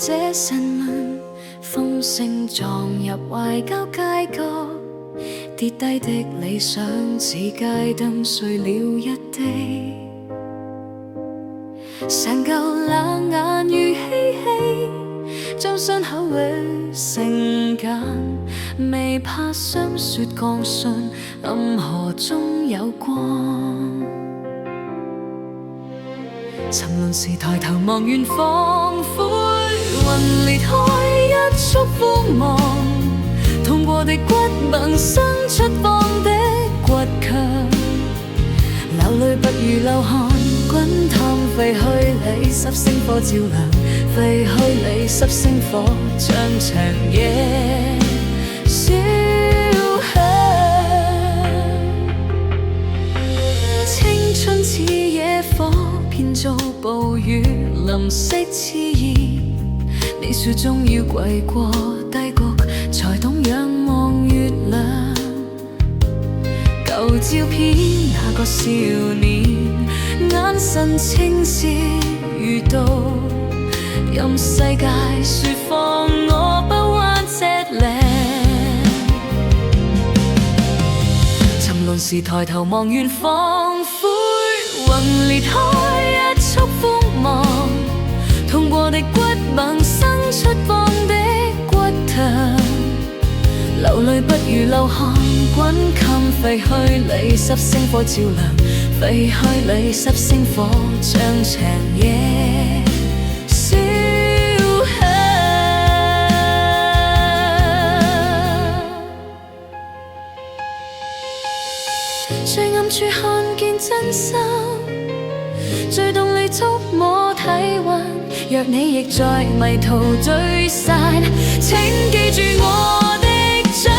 這晨輪，風聲撞入懷舊街角，跌低的理想似街燈碎了一地，成舊冷眼如嬉戲，將傷口裏成繭，未怕霜雪降順，暗河中有光。沉淪時抬頭望遠方，灰雲裂開一束光芒，痛過的骨萌生出放的倔強，流淚不如流汗，滾燙廢墟裏濕星火照亮，廢墟裏濕星火將長夜燒香。青春似野火，編造暴雨淋熄熾熱，你說終要跪過低谷，才懂仰望月亮。舊照片那個少年，眼神清澈如刀，任世界説放我不彎隻領。沉淪時抬頭望遠方，灰雲裂開一束鋒芒，痛過的骨萌生出放的骨頭，流淚不如流汗，滾襟廢墟裏濕星火照亮，廢墟裏濕星火將長夜燒香。最暗處看見真心，最動力觸摸體溫，若你亦在迷途聚散，請記住我的掌